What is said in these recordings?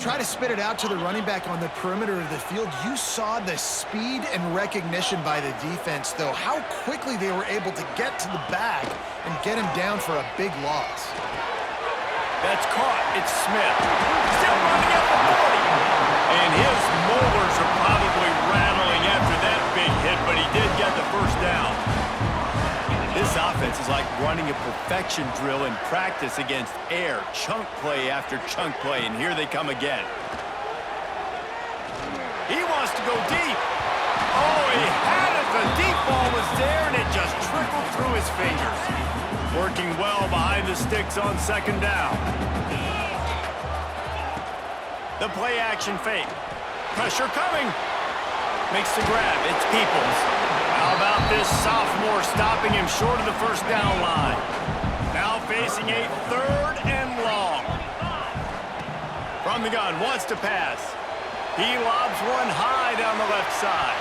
Try to spit it out to the running back on the perimeter of the field. You saw the speed and recognition by the defense, though, how quickly they were able to get to the back and get him down for a big loss. That's caught. It's Smith. Still running at the 40. And his molars are probably rattling after that big hit, but he did get the first down. This offense is like running a perfection drill in practice against air. Chunk play after chunk play, and here they come again. He wants to go deep. Oh, he had it. The deep ball was there, and it just trickled through his fingers. Working well behind the sticks on second down. The play action fake. Pressure coming. Makes the grab. It's Peoples. How about this sophomore stopping him short of the first down line? Now facing a 3rd and long. From the gun, wants to pass. He lobs one high down the left side.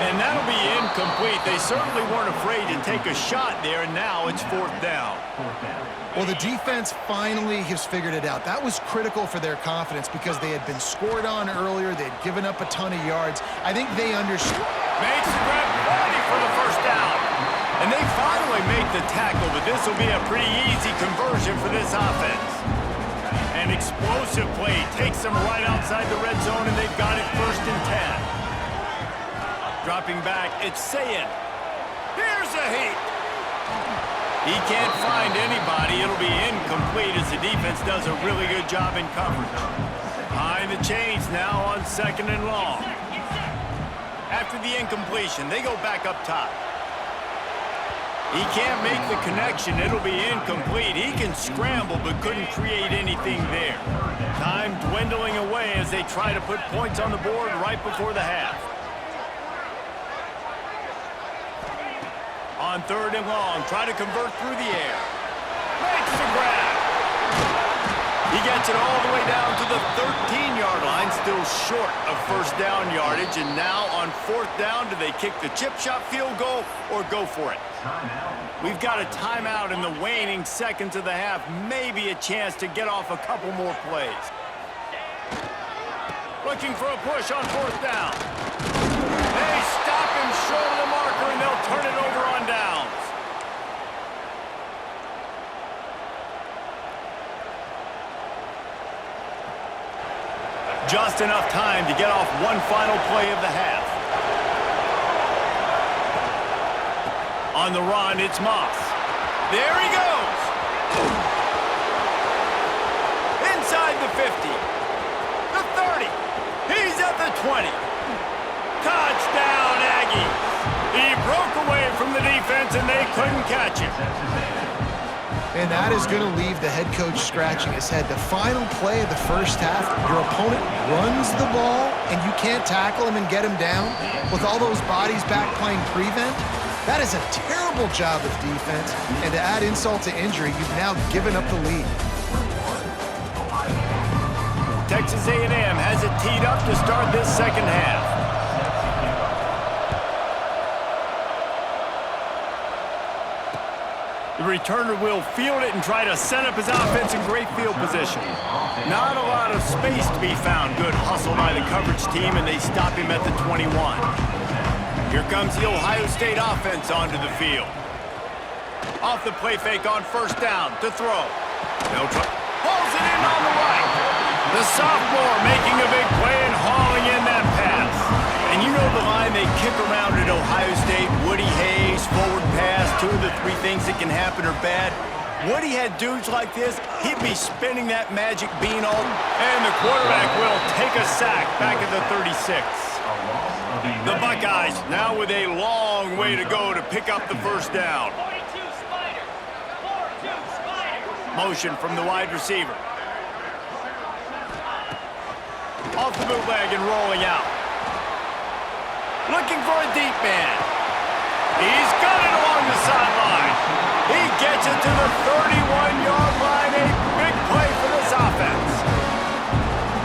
And that'll be incomplete. They certainly weren't afraid to take a shot there, and now it's 4th down. Well, the defense finally has figured it out. That was critical for their confidence because they had been scored on earlier. They had given up a ton of yards. I think they understood. Makes the grab ready for the first down. And they finally make the tackle, but this will be a pretty easy conversion for this offense. An explosive play takes them right outside the red zone, and they've got it 1st and 10. Dropping back, it's Sayin. Here's a heat. He can't find anybody. It'll be incomplete as the defense does a really good job in coverage. Behind the chains now on 2nd and long. After the incompletion, they go back up top. He can't make the connection. It'll be incomplete. He can scramble but couldn't create anything there. Time dwindling away as they try to put points on the board right before the half. On 3rd and long, try to convert through the air. Makes the grab. He gets it all the way down to the 13-yard line, still short of first down yardage. And now on 4th down, do they kick the chip shot field goal or go for it? We've got a timeout in the waning seconds of the half. Maybe a chance to get off a couple more plays. Looking for a push on 4th down. They stop him short of the marker, and they'll turn it over on downs. Just enough time to get off one final play of the half. On the run, it's Moss. There he goes. Inside the 50. The 30. He's at the 20. Touchdown, Aggies. He broke away from the defense, and they couldn't catch him. And that is going to leave the head coach scratching his head. The final play of the first half, your opponent runs the ball, and you can't tackle him and get him down with all those bodies back playing prevent. That is a terrible job of defense, and to add insult to injury, you've now given up the lead. Texas A&M has it teed up to start this second half. The returner will field it and try to set up his offense in great field position. Not a lot of space to be found. Good hustle by the coverage team, and they stop him at the 21. Here comes the Ohio State offense onto the field. Off the play fake on 1st down to throw. They'll try. Pulls it in on the right. The sophomore making a big play and hauling in that pass. And you know the line they kick around at Ohio State. Woody Hayes, forward pass, 2 of the 3 things that can happen are bad. Woody had dudes like this, he'd be spinning that magic bean all. And the quarterback will take a sack back at the 36. The Buckeyes now with a long way to go to pick up the first down. Motion from the wide receiver. Off the bootleg and rolling out. Looking for a deep man. He's got it along the sideline. He gets it to the 31-yard line. A big play for this offense.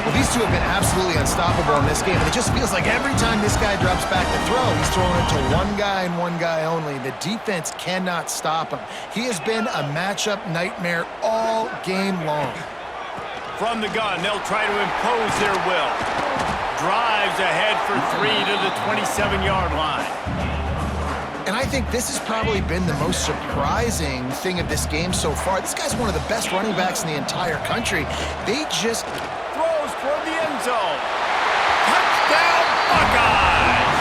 Well, these two have been absolutely unstoppable in this game, and it just feels like every time this guy drops back to throw, he's throwing it to one guy and one guy only. The defense cannot stop him. He has been a matchup nightmare all game long. From the gun, they'll try to impose their will. Drives ahead for 3 to the 27-yard line. And I think this has probably been the most surprising thing of this game so far. This guy's one of the best running backs in the entire country. They just... Throws toward the end zone. Touchdown, Buckeyes!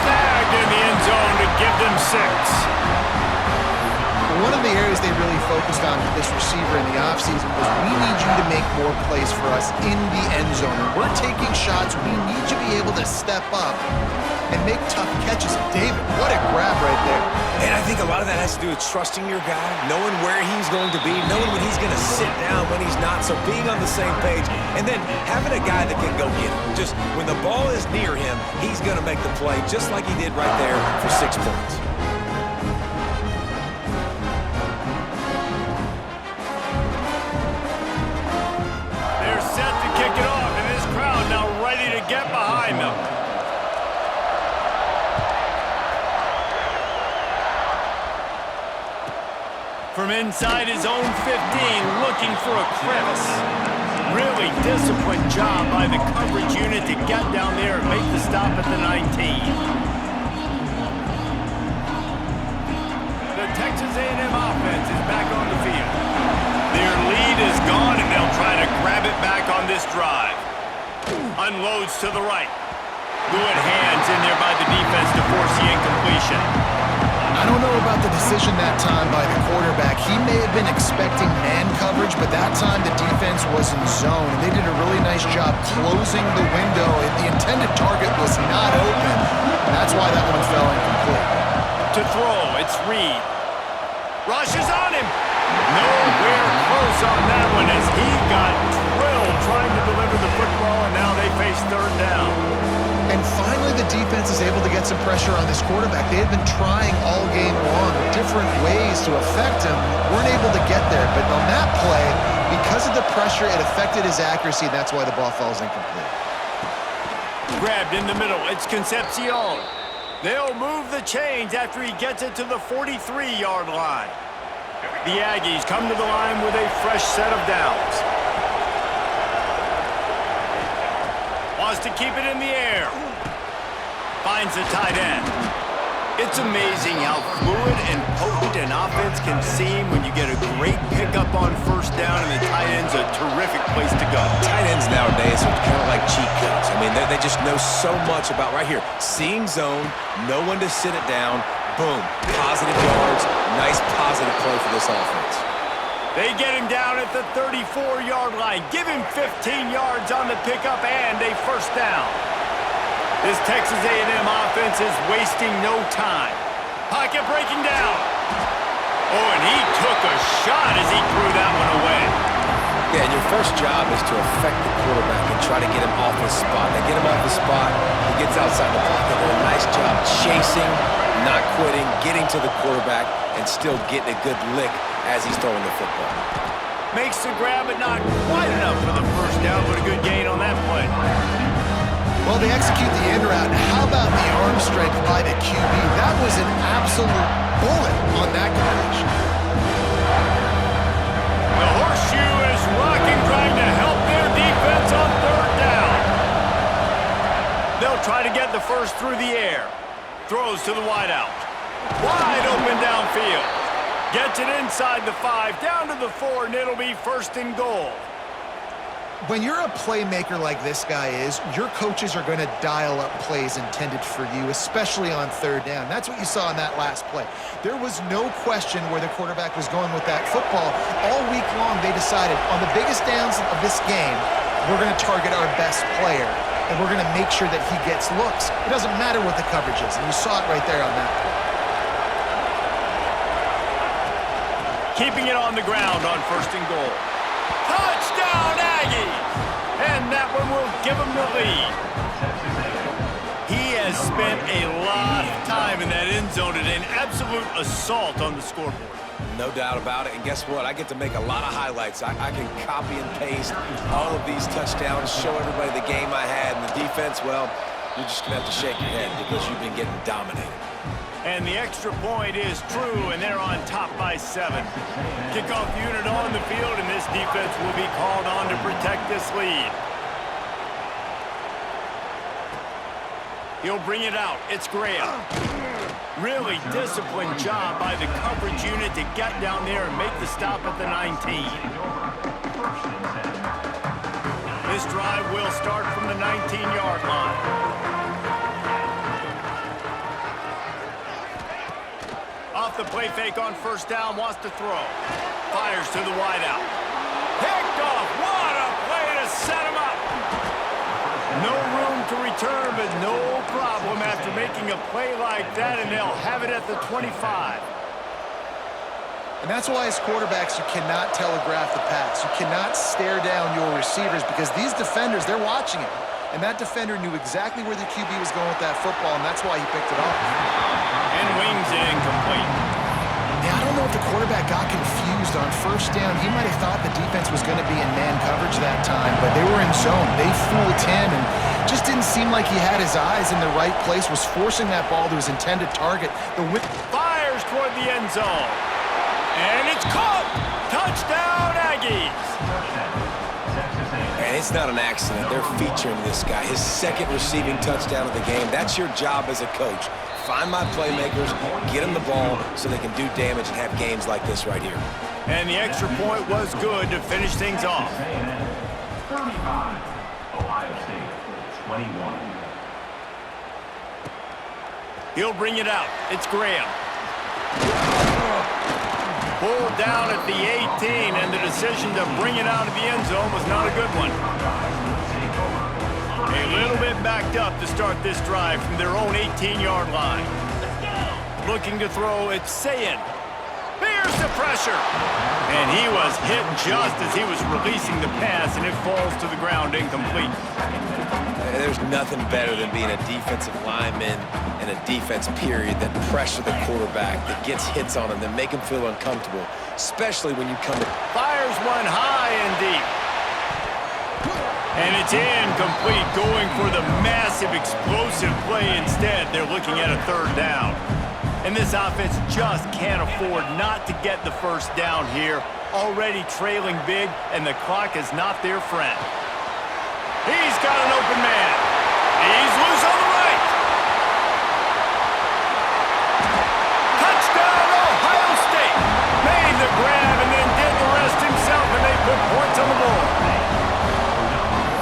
Snagged in the end zone to give them 6. One of the areas they really focused on with this receiver in the offseason was we need you to make more plays for us in the end zone. And we're taking shots. We need you to be able to step up and make tough catches. David, what a grab right there. And I think a lot of that has to do with trusting your guy, knowing where he's going to be, knowing when he's going to sit down, when he's not, so being on the same page, and then having a guy that can go get him. Just when the ball is near him, he's going to make the play just like he did right there for 6 points. They're set to kick it off, and this crowd now ready to get behind them. From inside his own 15, looking for a crevice. Really disciplined job by the coverage unit to get down there and make the stop at the 19. The Texas A&M offense is back on the field. Their lead is gone, and they'll try to grab it back on this drive. Unloads to the right. Good hands in there by the defense to force the incompletion. I don't know about the decision that time by the quarterback. He may have been expecting man coverage, but that time the defense was in zone, and they did a really nice job closing the window. The intended target was not open. That's why that one fell incomplete. To throw, it's Reed. Rushes on him. Nowhere close on that one as he got drilled trying to deliver the football, and now they face third down. And finally, the defense is able to get some pressure on this quarterback. They had been trying all game long different ways to affect him. Weren't able to get there. But on that play, because of the pressure, it affected his accuracy. That's why the ball falls incomplete. Grabbed in the middle. It's Concepcion. They'll move the chains after he gets it to the 43-yard line. The Aggies come to the line with a fresh set of downs. Wants to keep it in the air. Finds the tight end. It's amazing how fluid and potent an offense can seem when you get a great pickup on first down, and the tight end's a terrific place to go. Tight ends nowadays are kind of like cheat codes. I mean, they just know so much about right here. Seeing zone, know when to sit it down, boom, positive yards, nice positive play for this offense. They get him down at the 34-yard line. Give him 15 yards on the pickup and a first down. This Texas A&M offense is wasting no time. Pocket breaking down. Oh, and he took a shot as he threw that one away. Yeah, and your first job is to affect the quarterback and try to get him off his spot. They get him off his spot, he gets outside the pocket. Did a nice job chasing, not quitting, getting to the quarterback, and still getting a good lick as he's throwing the football. Makes the grab, but not quite enough for the first down, but a good gain on that play. Well, they execute the end route. How about the arm strength by the QB? That was an absolute bullet on that completion. The horseshoe is rocking, trying to help their defense on third down. They'll try to get the first through the air. Throws to the wideout. Wide open downfield. Gets it inside the 5, down to the 4, and it'll be first and goal. When you're a playmaker like this guy is, your coaches are going to dial up plays intended for you, especially on third down. That's what you saw in that last play. There was no question where the quarterback was going with that football. All week long, they decided on the biggest downs of this game, we're going to target our best player, and we're going to make sure that he gets looks. It doesn't matter what the coverage is, and you saw it right there on that play. Keeping it on the ground on first and goal. Touchdown, Aggies! And that one will give him the lead. He has spent a lot of time in that end zone and an absolute assault on the scoreboard. No doubt about it. And guess what? I get to make a lot of highlights. I can copy and paste all of these touchdowns, show everybody the game I had. And the defense, well, you're just going to have to shake your head because you've been getting dominated. And the extra point is true, and they're on top by 7. Kickoff unit on the field, and this defense will be called on to protect this lead. He'll bring it out. It's Graham. Really disciplined job by the coverage unit to get down there and make the stop at the 19. This drive will start from the 19-yard line. Off the play fake on first down, wants to throw. Fires to the wideout. Picked off. What a play to set him up. No room to return, but no problem after making a play like that, and they'll have it at the 25. And that's why as quarterbacks, you cannot telegraph the pass. You cannot stare down your receivers because these defenders, they're watching it. And that defender knew exactly where the QB was going with that football, and that's why he picked it off. And wings it incomplete. Yeah, I don't know if the quarterback got confused on first down. He might have thought the defense was going to be in man coverage that time, but they were in zone. They fooled him and just didn't seem like he had his eyes in the right place, was forcing that ball to his intended target. The whip fires toward the end zone. And it's caught! Touchdown, Aggies! And it's not an accident. They're featuring this guy. His second receiving touchdown of the game. That's your job as a coach. Find my playmakers, get them the ball so they can do damage and have games like this right here. And the extra point was good to finish things off. 35, Ohio State, 21. He'll bring it out. It's Graham. Pulled down at the 18, and the decision to bring it out of the end zone was not a good one. A little bit backed up to start this drive from their own 18-yard line. Looking to throw, it's Sayin. Bears the pressure. And he was hit just as he was releasing the pass, and it falls to the ground incomplete. There's nothing better than being a defensive lineman and a defense period that pressure the quarterback, that gets hits on him, that make him feel uncomfortable, especially when you come to... Fires one high and deep. And it's incomplete, going for the massive explosive play instead. They're looking at a third down. And this offense just can't afford not to get the first down here. Already trailing big, and the clock is not their friend. He's got an open man. He's loose on the right. Touchdown, Ohio State. Made the grab and then did the rest himself, and they put points on the board.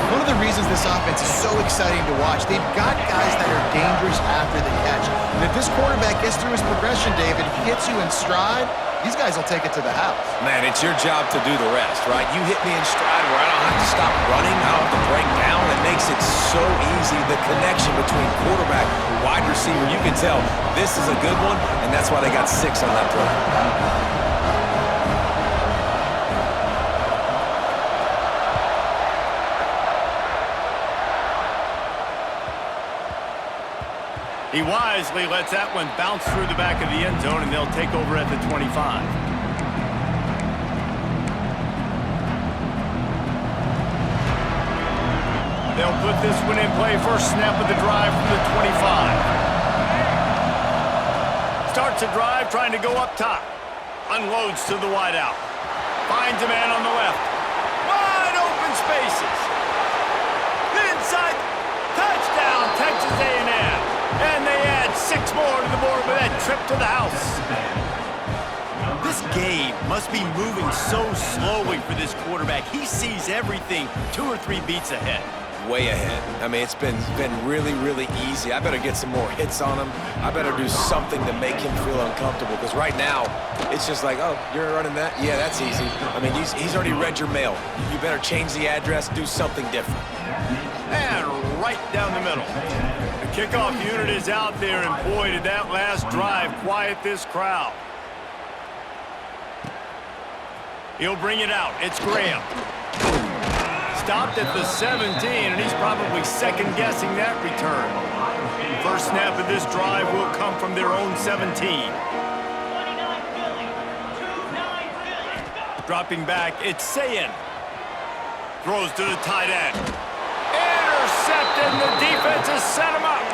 One of the reasons this offense is so exciting to watch, they've got guys that are dangerous after the catch. And if this quarterback gets through his progression, David, he hits you in stride, these guys will take it to the house. Man, it's your job to do the rest, right? You hit me in stride where I don't have to stop running, I don't have to break down. It makes it so easy. The connection between quarterback, wide receiver, you can tell this is a good one, and that's why they got 6 on that play. He wisely lets that one bounce through the back of the end zone, and they'll take over at the 25. They'll put this one in play. First snap of the drive from the 25. Starts a drive trying to go up top. Unloads to the wideout. Finds a man on the left. Wide open spaces. Inside. Touchdown, Texas A&M. And they add 6 more to the board with that trip to the house. This game must be moving so slowly for this quarterback. He sees everything 2 or 3 beats ahead. Way ahead. I mean, it's been really, really easy. I better get some more hits on him. I better do something to make him feel uncomfortable, because right now, it's just like, oh, you're running that? Yeah, that's easy. I mean, he's already read your mail. You better change the address, do something different. And right down the middle. The kickoff unit is out there, and boy, did that last drive quiet this crowd. He'll bring it out. It's Graham. Stopped at the 17, and he's probably second-guessing that return. First snap of this drive will come from their own 17. Dropping back, it's Sayin. Throws to the tight end. Intercepted, and the defense has set him up.